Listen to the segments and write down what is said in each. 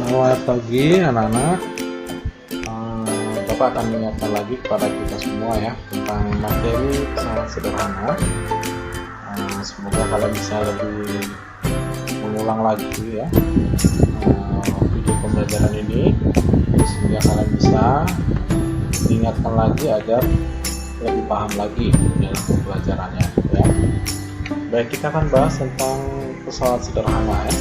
Selamat pagi anak-anak. Bapak akan mengingatkan lagi kepada kita semua ya tentang materi sangat sederhana. Semoga kalian bisa lebih mengulang lagi ya video pembelajaran ini sehingga kalian bisa diingatkan lagi agar lebih paham lagi dalam pembelajarannya ya. Baik, kita akan bahas tentang pesawat sederhana ya.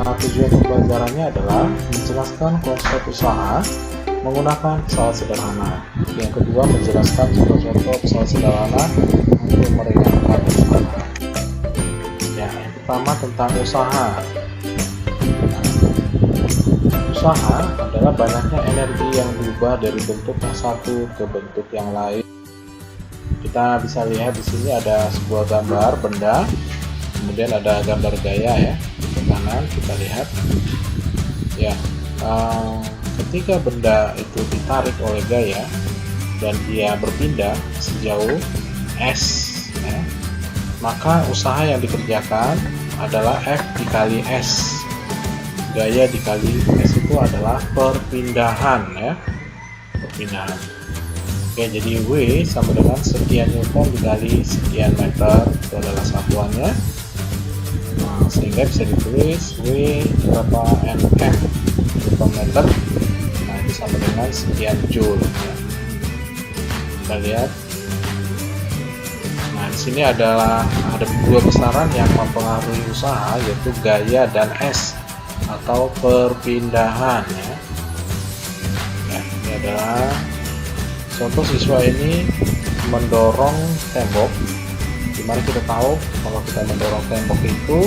Tujuan pembelajarannya adalah menjelaskan konsep usaha menggunakan pesawat sederhana. Yang kedua, menjelaskan contoh-contoh pesawat sederhana untuk meringankan usaha. Ya, yang pertama tentang usaha. Usaha adalah banyaknya energi yang berubah dari bentuk yang satu ke bentuk yang lain. Kita bisa lihat di sini ada sebuah gambar benda, kemudian ada gambar gaya ya. Kanan kita lihat ya, ketika benda itu ditarik oleh gaya dan dia berpindah sejauh S ya, maka usaha yang dikerjakan adalah F dikali S. Gaya dikali S itu adalah perpindahan ya, perpindahan. Oke, jadi W sama dengan sekian Newton dikali sekian meter, itu adalah satuannya. Sehingga bisa ditulis W berapa Nm Newton meter, nah itu sama dengan sekian Joule ya. Kita lihat, nah di sini ada dua besaran yang mempengaruhi usaha, yaitu gaya dan S atau perpindahan ya. Ini adalah contoh siswa ini mendorong tembok. Dimana kita tahu kalau kita mendorong tembok itu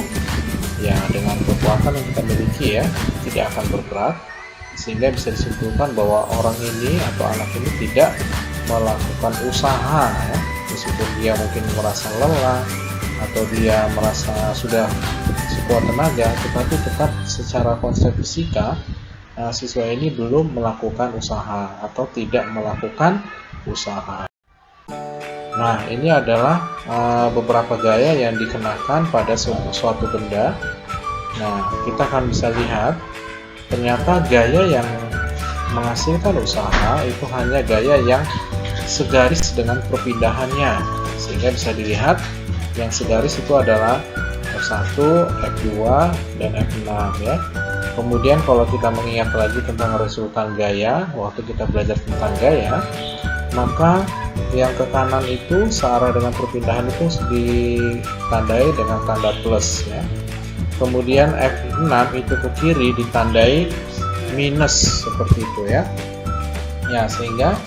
ya dengan kekuatan yang kita miliki ya tidak akan bergerak, sehingga bisa disimpulkan bahwa orang ini atau anak ini tidak melakukan usaha ya, meskipun dia mungkin merasa lelah atau dia merasa sudah sekuat tenaga, tetapi tetap secara konsep fisika siswa ini belum melakukan usaha atau tidak melakukan usaha. Nah, ini adalah beberapa gaya yang dikenakan pada suatu benda. Nah, kita akan bisa lihat ternyata gaya yang menghasilkan usaha itu hanya gaya yang segaris dengan perpindahannya, sehingga bisa dilihat yang segaris itu adalah F1, F2, dan F6 ya. Kemudian kalau kita mengingat lagi tentang resultan gaya waktu kita belajar tentang gaya, maka yang ke kanan itu searah dengan perpindahan itu ditandai dengan tanda plus ya. Kemudian F6 itu ke kiri ditandai minus seperti itu ya. Ya, sehingga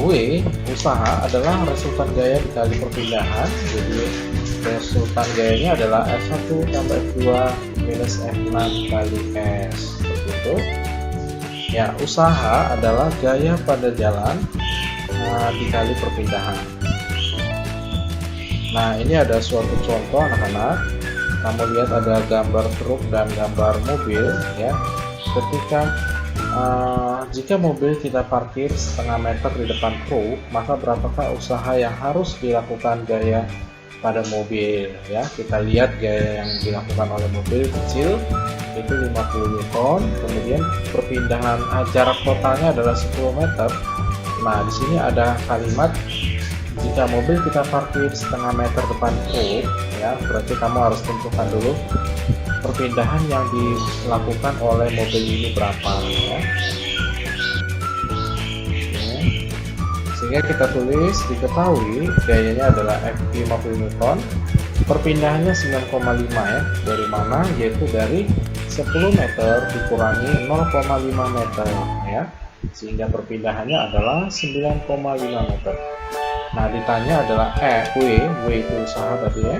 W usaha adalah resultan gaya dikali perpindahan. Jadi resultan gayanya adalah F1 tambah F2 minus F6 kali S seperti itu. Ya, usaha adalah gaya pada jalan dikali perpindahan. Nah, ini ada suatu contoh anak-anak. Kamu lihat ada gambar truk dan gambar mobil ya. Ketika jika mobil kita parkir setengah meter di depan truk, maka berapakah usaha yang harus dilakukan gaya pada mobil ya. Kita lihat gaya yang dilakukan oleh mobil kecil itu 50 Newton, kemudian perpindahan jarak totalnya adalah 10 meter. Nah, di sini ada kalimat jika mobil kita parkir setengah meter depan truk ya, berarti kamu harus tentukan dulu perpindahan yang dilakukan oleh mobil ini berapa ya. Sehingga kita tulis diketahui gayanya adalah F 50 Newton, perpindahannya 9,5 ya. Dari mana? Yaitu dari 10 meter dikurangi 0,5 meter ya, sehingga perpindahannya adalah 9,5 meter. Nah, ditanya adalah W itu usaha tadi ya.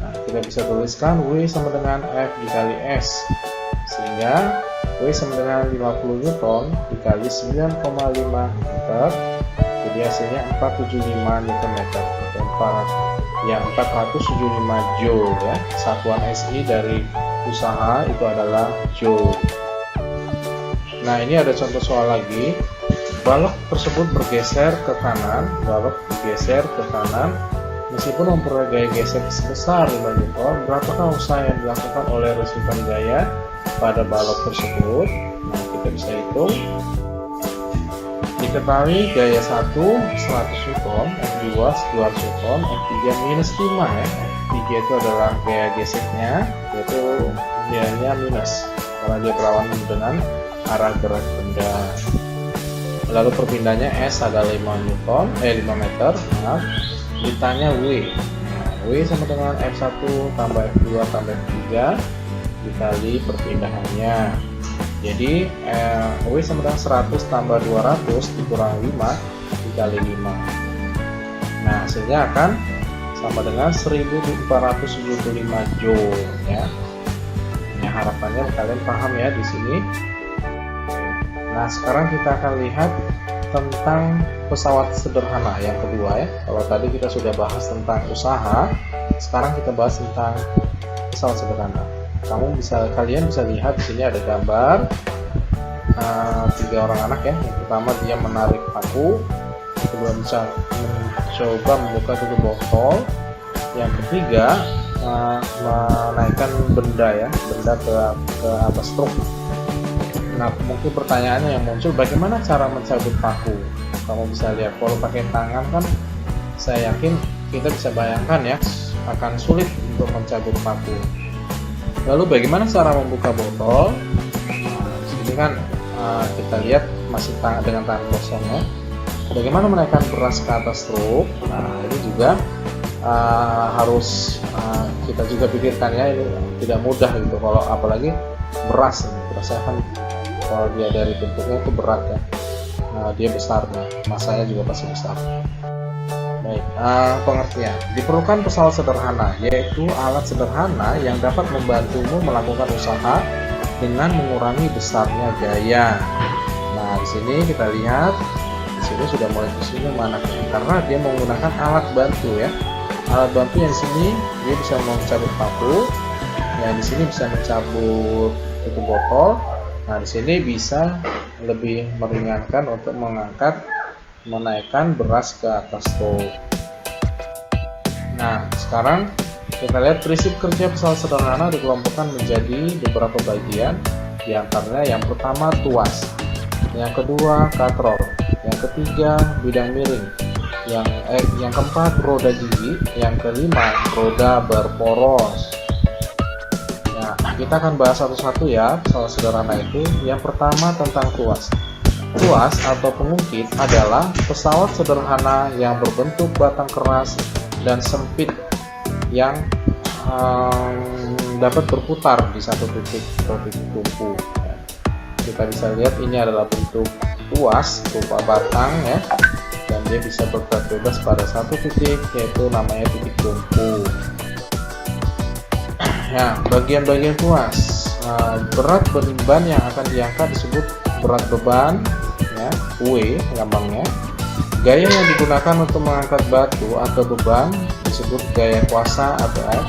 Nah, kita bisa tuliskan W sama dengan F dikali S, sehingga W sama dengan 50 Newton dikali 9,5 meter, jadi hasilnya 475 Newton meter atau 475 Joule ya. Satuan SI dari usaha itu adalah Joule. Nah, ini ada contoh soal lagi. Balok tersebut bergeser ke kanan, Meskipun memperoleh gaya gesek sebesar 5 Newton, berapakah usaha yang dilakukan oleh resultan gaya pada balok tersebut? Nah, kita bisa hitung. Diketahui gaya 1 100 Newton, F2 200 Newton, F3 minus 5 ya. F3 itu adalah gaya geseknya, yaitu nilainya minus karena dia berlawanan dengan arah gerak benda. Lalu perpindahnya S ada 5 meter, maaf. Ditanya W. Nah, W sama dengan F1 tambah F2 tambah F3 dikali perpindahannya. Jadi W sama dengan 100 tambah 200 dikurang 5 dikali 5. Nah, hasilnya akan sama dengan 1475 Joule ya. Nah, harapannya kalian paham ya di sini. Nah, sekarang kita akan lihat tentang pesawat sederhana yang kedua ya. Kalau tadi kita sudah bahas tentang usaha, sekarang kita bahas tentang pesawat sederhana. Kalian bisa lihat di sini ada gambar 3 orang anak ya. Yang pertama dia menarik paku, kedua bisa mencoba membuka tutup botol, yang ketiga menaikkan benda ke atas truk. Nah, mungkin pertanyaannya yang muncul, bagaimana cara mencabut paku? Kamu bisa lihat, kalau pakai tangan kan saya yakin kita bisa bayangkan ya, akan sulit untuk mencabut paku. Lalu bagaimana cara membuka botol? Nah, di sini kan kita lihat masih dengan tangan kosong ya. Bagaimana menaikkan beras ke atas truk? Nah, ini juga harus kita juga pikirkan ya, ini tidak mudah gitu. Kalau apalagi berasnya kan kalau dia dari bentuknya itu berat ya, dia besar nih, masanya juga pasti besar. Baik, pengertian. Diperlukan pesawat sederhana, yaitu alat sederhana yang dapat membantumu melakukan usaha dengan mengurangi besarnya gaya. Nah, di sini kita lihat, di sini sudah mulai tersinggung mana karena dia menggunakan alat bantu ya. Alat bantu yang di sini dia bisa mencabut paku, yang di sini bisa mencabut tutup botol. Nah, di sini bisa lebih meringankan untuk menaikkan beras ke atas truk. Nah, sekarang kita lihat prinsip kerja pesawat sederhana dikelompokkan menjadi beberapa bagian. Di antaranya yang pertama tuas, yang kedua katrol, yang ketiga bidang miring, yang keempat roda gigi, yang kelima roda berporos. Kita akan bahas satu-satu ya pesawat sederhana itu. Yang pertama tentang tuas. Tuas atau pengungkit adalah pesawat sederhana yang berbentuk batang keras dan sempit yang dapat berputar di satu titik atau titik tumpu. Kita bisa lihat ini adalah bentuk tuas berupa batang ya, dan dia bisa bergerak bebas pada satu titik, yaitu namanya titik tumpu. Ya, bagian-bagian tuas, berat beban yang akan diangkat disebut berat beban ya, W gampangnya. Gaya yang digunakan untuk mengangkat batu atau beban disebut gaya kuasa atau F.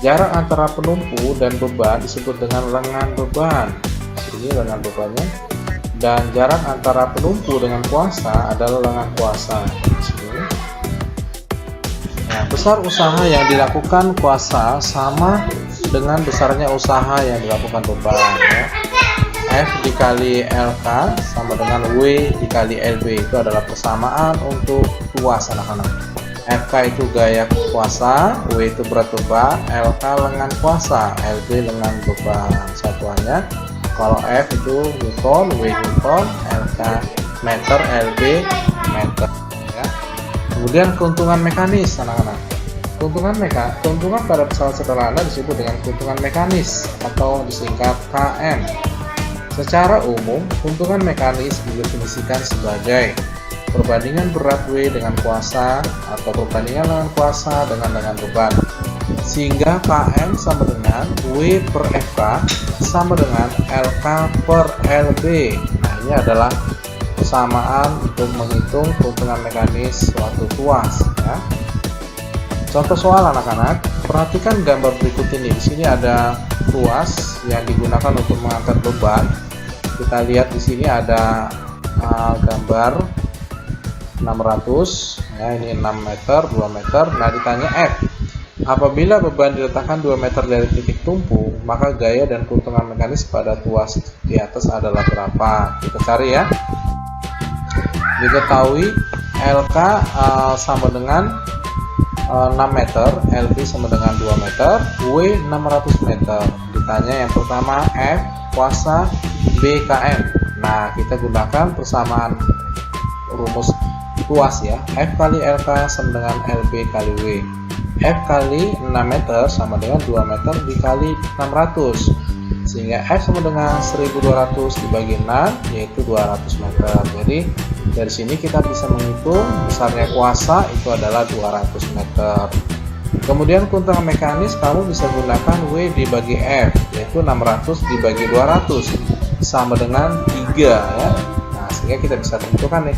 Jarak antara penumpu dan beban disebut dengan lengan beban. Ini lengan bebannya. Dan jarak antara penumpu dengan kuasa adalah lengan kuasa. Nah, besar usaha yang dilakukan kuasa sama dengan besarnya usaha yang dilakukan beban ya. F dikali LK sama dengan W dikali LB, itu adalah persamaan untuk tuas anak-anak. FK itu gaya kuasa, W itu berat beban, LK lengan kuasa, LB lengan beban. Satuannya kalau F itu Newton, W Newton, LK meter, LB meter ya. Kemudian keuntungan mekanis anak-anak. Keuntungan pada pesawat sederhana disebut dengan keuntungan mekanis atau disingkat KM. Secara umum, keuntungan mekanis didefinisikan sebagai perbandingan berat W dengan kuasa atau perbandingan lengan kuasa dengan lengan beban, sehingga KM sama dengan W per FK sama dengan LK per LB. Nah, ini adalah persamaan untuk menghitung keuntungan mekanis suatu tuas ya. Contoh soal anak-anak, perhatikan gambar berikut ini. Di sini ada tuas yang digunakan untuk mengangkat beban. Kita lihat di sini ada gambar 600 ya, ini 6 meter 2 meter. Nah ditanya F, apabila beban diletakkan 2 meter dari titik tumpu, maka gaya dan keuntungan mekanis pada tuas di atas adalah berapa? Kita cari ya. Diketahui LK sama dengan 6 meter, LV sama dengan 2 meter, W 600 meter. Ditanya yang pertama F kuasa B km. Nah kita gunakan persamaan rumus tuas ya, F kali LK sama dengan LB kali W. F kali 6 meter sama dengan 2 meter dikali 600, sehingga F sama dengan 1200 dibagi 6 yaitu 200 meter. Jadi dari sini kita bisa menghitung besarnya kuasa itu adalah 200 meter. Kemudian keuntungan mekanis kamu bisa gunakan W dibagi F, yaitu 600 dibagi 200 sama dengan 3 ya. Nah sehingga kita bisa tentukan nih,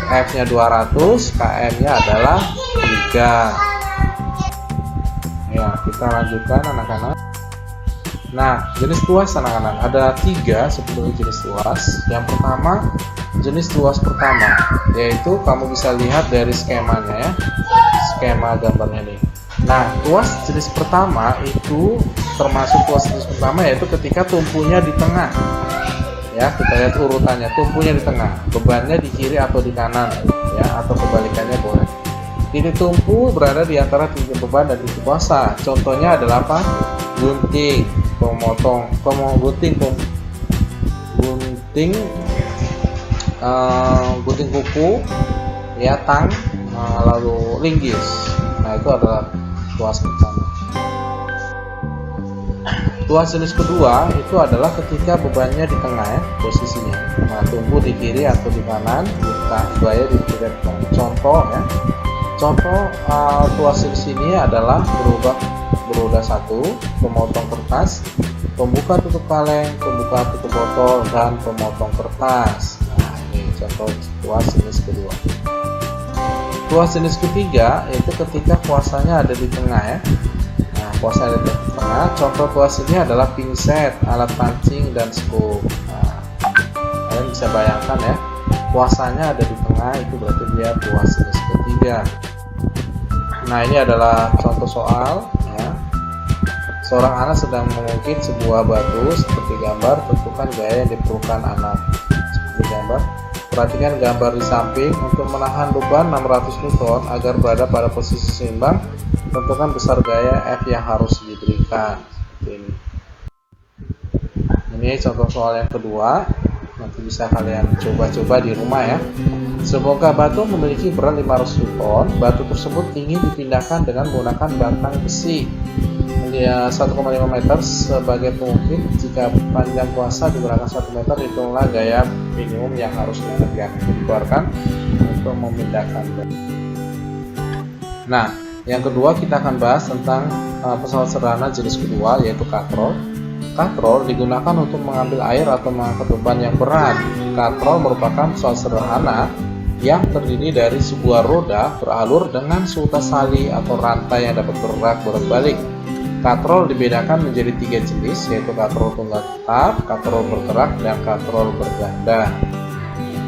F nya 200, KM nya adalah 3 ya. Kita lanjutkan anak-anak. Nah jenis tuas anak-anak ada 3 sebetulnya jenis tuas. Yang pertama jenis tuas pertama, yaitu kamu bisa lihat dari skemanya ya, skema gambarnya nih. Nah tuas jenis pertama itu termasuk tuas jenis pertama yaitu ketika tumpunya di tengah ya. Kita lihat urutannya, tumpunya di tengah, bebannya di kiri atau di kanan ya, atau kebalikannya boleh. Titik tumpu berada di antara titik beban dan titik kuasa. Contohnya adalah apa? Gunting, gunting kuku ya, tang, lalu linggis. Nah itu adalah tuas pertama. Tuas jenis kedua itu adalah ketika bebannya di tengah ya, posisinya. Nah tumpu di kiri atau di kanan, gaya di kiri. Contoh ya, contoh tuas jenis ini adalah beroda 1, pemotong kertas, pembuka tutup kaleng, pembuka tutup botol, dan pemotong kertas. Nah ini contoh tuas jenis kedua. Tuas jenis ketiga yaitu ketika kuasanya ada di tengah ya. Nah kuasa ada di tengah. Contoh tuas ini adalah pinset, alat pancing, dan skop. Nah, kalian bisa bayangkan ya, kuasanya ada di tengah, itu berarti dia tuas jenis ketiga. Nah ini adalah contoh soal ya. Seorang anak sedang mengukir sebuah batu seperti gambar. Tentukan gaya yang diperlukan anak seperti gambar. Perhatikan gambar di samping. Untuk menahan beban 600 Newton agar berada pada posisi seimbang, tentukan besar gaya F yang harus diberikan. Seperti ini contoh soal yang kedua. Nanti bisa kalian coba-coba di rumah ya. Semoga batu memiliki berat 500 Newton. Batu tersebut ingin dipindahkan dengan menggunakan batang besi 1,5 meter sebagai pengukir. Jika panjang kuasa digunakan 1 meter, hitunglah gaya minimum yang harus dikeluarkan untuk memindahkan batu. Nah, yang kedua kita akan bahas tentang pesawat sederhana jenis kedua, yaitu katrol. Katrol digunakan untuk mengambil air atau mengangkat beban yang berat. Katrol merupakan pesawat sederhana yang terdiri dari sebuah roda beralur dengan seutas tali atau rantai yang dapat bergerak bolak-balik. Katrol dibedakan menjadi 3 jenis, yaitu katrol tunggal tetap, katrol bergerak, dan katrol berganda.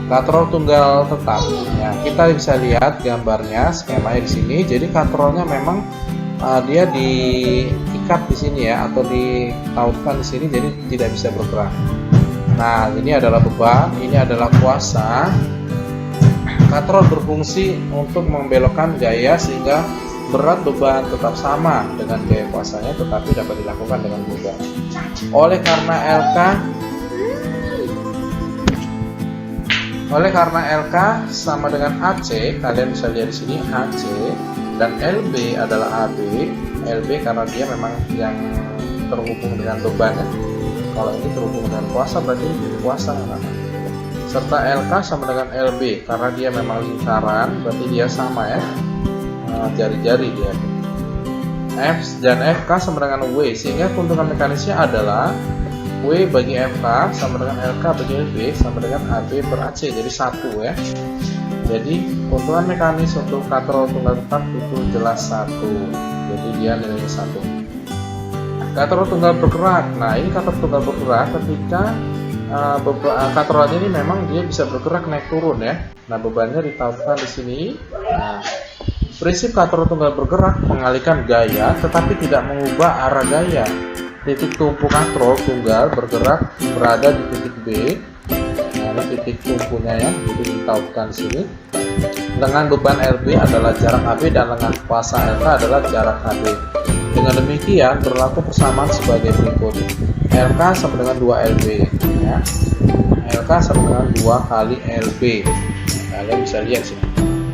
Katrol tunggal tetap, ya, kita bisa lihat gambarnya, skemanya di sini. Jadi katrolnya memang dia diikat di sini ya, atau ditautkan di sini, jadi tidak bisa bergerak. Nah, ini adalah beban, ini adalah kuasa. Katrol berfungsi untuk membelokkan gaya sehingga berat beban tetap sama dengan gaya kuasanya, tetapi dapat dilakukan dengan mudah. Oleh karena LK sama dengan AC, kalian bisa lihat di sini AC, dan LB adalah AB. LB karena dia memang yang terhubung dengan beban ya. Kalau ini terhubung dengan kuasa, berarti kuasa kan? Serta LK sama dengan LB karena dia memang lingkaran, berarti dia sama ya, jari-jari dia. F dan FK sama dengan W, sehingga keuntungan mekanisnya adalah W bagi FK sama dengan LK bagi LB sama dengan AB per AC, jadi 1 ya. Jadi keuntungan mekanis untuk katrol tunggal tetap itu jelas 1, jadi dia nilainya 1. Katrol tunggal bergerak, nah ini katrol tunggal bergerak ketika katrol ini memang dia bisa bergerak naik turun ya. Nah, bebannya ditautkan di sini. Nah, prinsip katrol tunggal bergerak mengalihkan gaya tetapi tidak mengubah arah gaya. Titik tumpu katrol tunggal bergerak berada di titik B. Nah, ini titik tumpunya ya, jadi ditautkan di sini. Lengan beban LB adalah jarak AB dan lengan kuasa LK adalah jarak HB. Dengan demikian berlaku persamaan sebagai berikut. LK sama dengan 2 LB ya. LK sama dengan 2 kali LB. Kalian bisa lihat sini.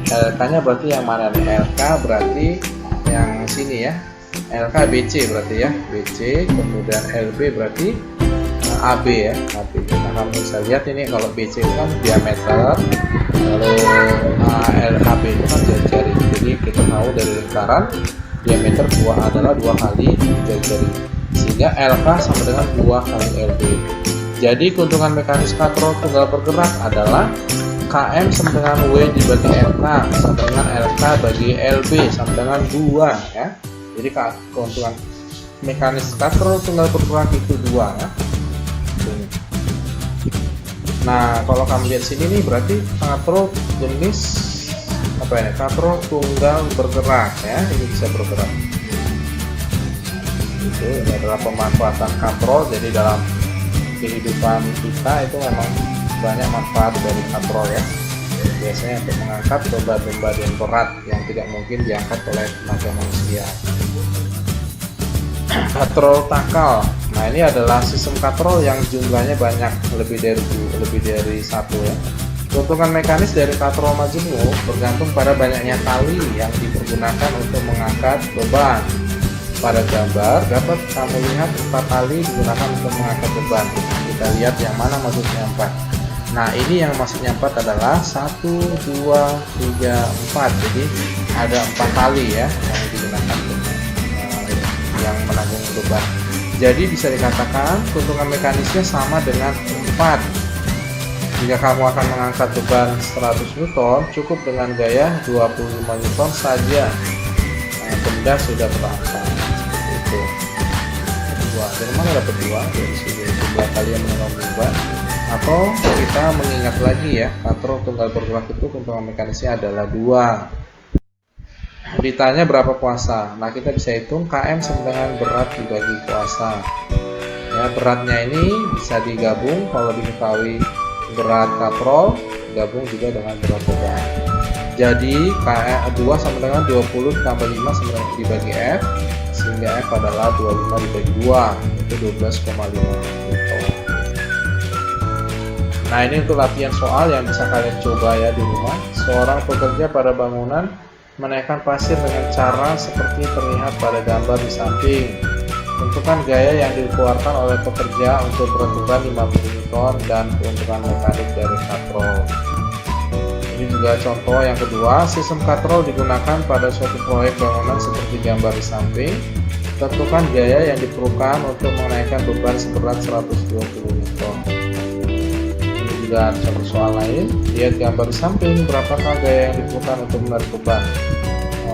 LK nya berarti yang mana nih? LK berarti yang sini ya. LK BC berarti ya. BC, kemudian LB berarti AB ya. AB. Nah, kamu bisa lihat ini kalau BC itu kan diameter, kalau LHB itu kan jari-jari. Jadi kita tahu dari lingkaran diameter adalah 2 kali jari-jari, sehingga LK sama dengan 2 kali LB. Jadi keuntungan mekanis katrol tunggal bergerak adalah KM sama dengan W dibagi LK sama dengan LK bagi LB sama dengan 2 ya. Jadi keuntungan mekanis katrol tunggal bergerak itu 2 ya. Nah, kalau kamu lihat sini nih berarti katrol jenis apa ya? Katrol tunggal bergerak ya, ini bisa bergerak. Itu ini adalah pemanfaatan katrol. Jadi dalam kehidupan kita itu memang banyak manfaat dari katrol ya. Biasanya untuk mengangkat beban-beban yang berat yang tidak mungkin diangkat oleh tenaga manusia. Katrol takal. Nah, ini adalah sistem katrol yang jumlahnya banyak, lebih dari satu ya. Keuntungan mekanis dari katrol majemuk bergantung pada banyaknya tali yang dipergunakan untuk mengangkat beban. Pada gambar dapat kamu lihat 4 tali digunakan untuk mengangkat beban. Kita lihat yang mana maksudnya 4. Nah, ini yang maksudnya 4 adalah 1, 2, 3, 4. Jadi ada 4 tali ya yang digunakan untuk yang menanggung beban. Jadi bisa dikatakan keuntungan mekanisnya sama dengan 4. Jika kamu akan mengangkat beban 100 Newton, cukup dengan gaya 25 Newton saja. Nah, benda sudah terangkat. Seperti itu. Dari mana dapat 2? Dari sini jumlah kali yang menanggung beban. Atau kita mengingat lagi ya, katrol tunggal bergerak itu keuntungan mekanisnya adalah 2. Ditanya berapa kuasa. Nah, kita bisa hitung KM sama dengan berat dibagi kuasa. Ya, beratnya ini bisa digabung kalau diketahui berat katrol, gabung juga dengan berat beban. Jadi KM 2 sama dengan 20 tambah 5 sama dengan dibagi F, sehingga F adalah 25 dibagi 2, itu 12,5 Newton. Nah, ini untuk latihan soal yang bisa kalian coba ya di rumah. Seorang pekerja pada bangunan menaikkan pasir dengan cara seperti terlihat pada gambar di samping. Tentukan gaya yang dikeluarkan oleh pekerja untuk berat beban 50 Newton dan keuntungan mekanik dari katrol. Ini juga contoh yang kedua, sistem katrol digunakan pada suatu proyek bangunan seperti gambar di samping. Tentukan gaya yang diperlukan untuk menaikkan beban seberat 120 Newton. Ini juga contoh soal lain. Lihat gambar di samping, berapakah gaya yang diperlukan untuk menarik beban.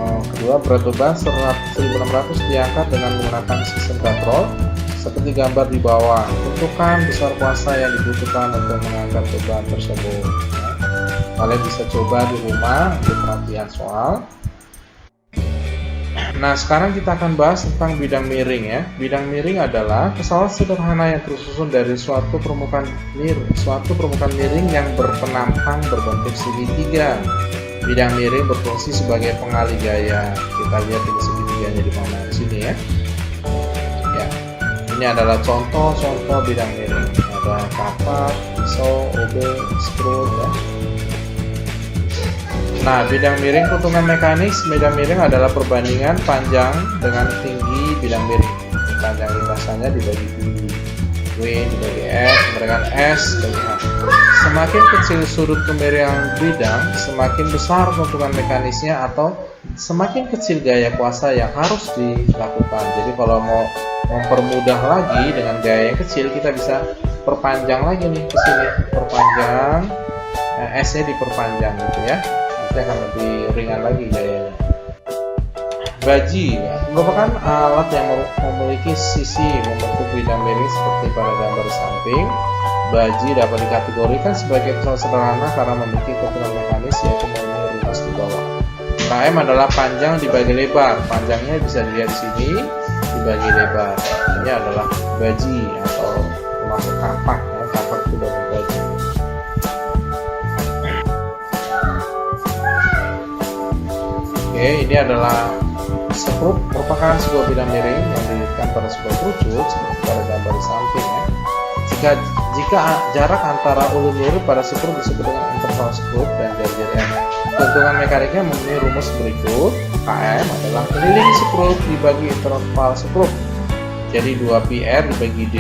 Kedua, berat beban 1600 diangkat dengan menggunakan sistem katrol seperti gambar di bawah. Tentukan besar kuasa yang dibutuhkan untuk mengangkat beban tersebut. Kalian bisa coba di rumah untuk perhatian soal. Nah, sekarang kita akan bahas tentang bidang miring ya. Bidang miring adalah pesawat sederhana yang tersusun dari suatu permukaan miring yang berpenampang berbentuk segitiga. Bidang miring berfungsi sebagai pengalih gaya. Kita lihat ini segitiganya di mana, di sini ya. Ya, ini adalah contoh-contoh bidang miring. Ada kapak, pisau, obeng, skru ya. Nah, bidang miring keuntungan mekanis bidang miring adalah perbandingan panjang dengan tinggi bidang miring. Panjang lintasannya dibagi tinggi. W dibagi S dengan S bagi H. Semakin kecil sudut kemiringan bidang, semakin besar keuntungan mekanisnya atau semakin kecil gaya kuasa yang harus dilakukan. Jadi kalau mau mempermudah lagi dengan gaya yang kecil, kita bisa perpanjang lagi nih ke sini, perpanjang S-nya diperpanjang gitu ya. Nanti akan lebih ringan lagi gayanya. Baji merupakan alat yang memiliki sisi membentuk bidang miring seperti pada gambar samping. baji dapat dikategorikan sebagai pesawat sederhana karena memiliki keuntungan mekanis yaitu memenuhi rumus di bawah. KM adalah panjang dibagi lebar. Panjangnya bisa dilihat di sini dibagi lebar. Ini adalah baji atau termasuk kapak ya. Kapak itu dari baji. Oke, ini adalah skrup, merupakan sebuah bidang miring yang didirikan pada sebuah kerucut seperti pada gambar di samping ya. Jika jarak antara ulur pada skrup disebut dengan interval skrup dan jari-jari M. Keuntungan mekaniknya memenuhi rumus berikut. KM adalah keliling skrup dibagi interval skrup. Jadi 2πr dibagi D.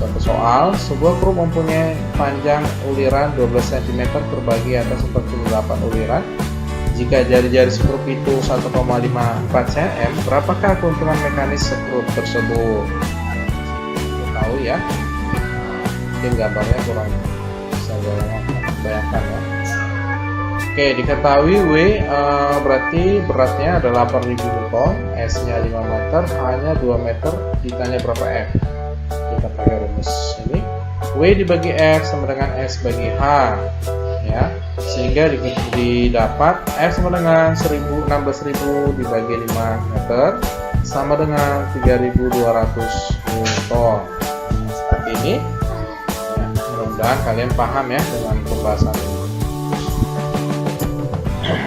Contoh soal, sebuah skrup mempunyai panjang uliran 12 cm terbagi atas 48 uliran. Jika jari-jari skrup itu 1,54 cm, berapakah keuntungan mekanis skrup tersebut? Tahu ya? Mungkin gambarnya kurang bisa bayangkan ya. Oke, diketahui W berarti beratnya adalah 8.000 Newton, S nya 5 meter, H nya 2 meter, ditanya berapa F. Kita pakai rumus ini, W dibagi F sama dengan S bagi H ya, sehingga didapat F sama dengan 16.000 dibagi 5 meter sama dengan 3.200 Newton. Seperti ini ya, mudah-mudahan kalian paham ya dengan pembahasan ini.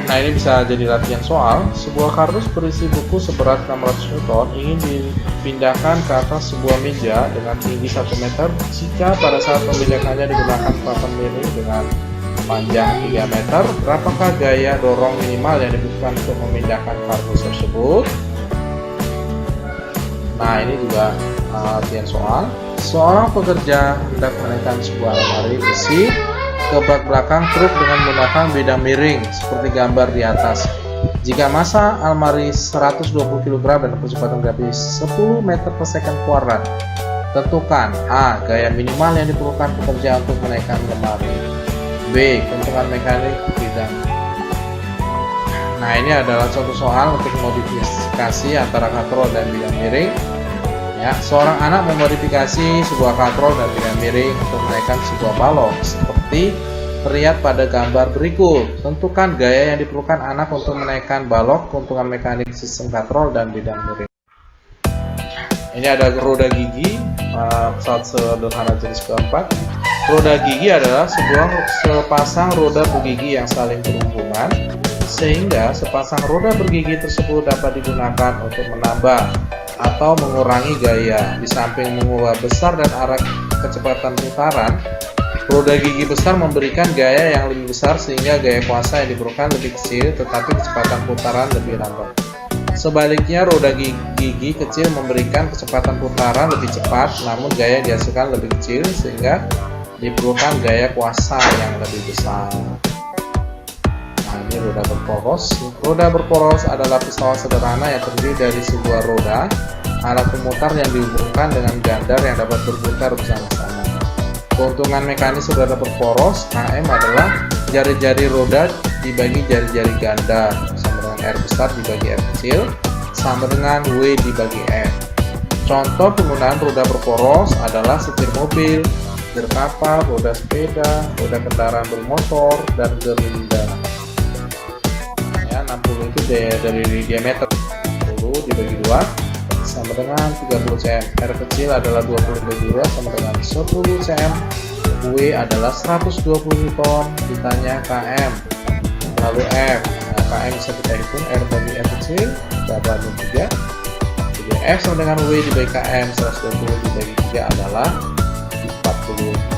Nah, ini bisa jadi latihan soal. Sebuah kardus berisi buku seberat 600 Newton ingin dipindahkan ke atas sebuah meja dengan tinggi 1 meter jika pada saat memindahkannya digunakan papan miring dengan panjang 3 meter. Berapakah gaya dorong minimal yang dibutuhkan untuk memindahkan kardus tersebut? Nah, ini juga latihan soal. Seorang pekerja hendak menaikkan sebuah lemari besi ke bak belakang truk dengan menggunakan bidang miring seperti gambar di atas. Jika massa almari 120 kg dan kecepatan gravitasi 10 meter per second kuadrat, tentukan A. Gaya minimal yang diperlukan pekerja untuk menaikkan lemari, B. Keuntungan mekanik bidang. Nah, ini adalah contoh soal untuk modifikasi antara katrol dan bidang miring ya. Seorang anak memodifikasi sebuah katrol dan bidang miring untuk menaikkan sebuah balok seperti terlihat pada gambar berikut. Tentukan gaya yang diperlukan anak untuk menaikkan balok, keuntungan mekanik sistem katrol dan bidang miring. Ini ada roda gigi, pesawat sederhana jenis keempat. Roda gigi adalah sepasang roda bergigi yang saling berhubungan, sehingga sepasang roda bergigi tersebut dapat digunakan untuk menambah atau mengurangi gaya. Di samping mengubah besar dan arah kecepatan putaran, roda gigi besar memberikan gaya yang lebih besar sehingga gaya kuasa yang diperlukan lebih kecil tetapi kecepatan putaran lebih lambat. Sebaliknya, roda gigi kecil memberikan kecepatan putaran lebih cepat namun gaya yang dihasilkan lebih kecil sehingga diperlukan gaya kuasa yang lebih besar. Nah, ini roda berporos. Roda berporos adalah pesawat sederhana yang terdiri dari sebuah roda, alat pemutar yang dihubungkan dengan gandar yang dapat berputar bersama-sama. Keuntungan mekanis roda berporos KM adalah jari-jari roda dibagi jari-jari gandar sama dengan R besar dibagi R kecil sama dengan W dibagi F. Contoh penggunaan roda berporos adalah setir mobil, gear kapal, roda sepeda, roda kendaraan bermotor, dan gerinda. Ya, 60 itu dari diameter, 10 dibagi 2 sama dengan 30 cm. R kecil adalah 20 dibagi 2 sama dengan 10 cm. W adalah 120 Newton, ditanya km. Lalu F. Nah, km bisa kita hitung, R bagi F kecil, kita banding 3. Jadi F sama dengan W dibagi km, 120 dibagi 3 adalah 40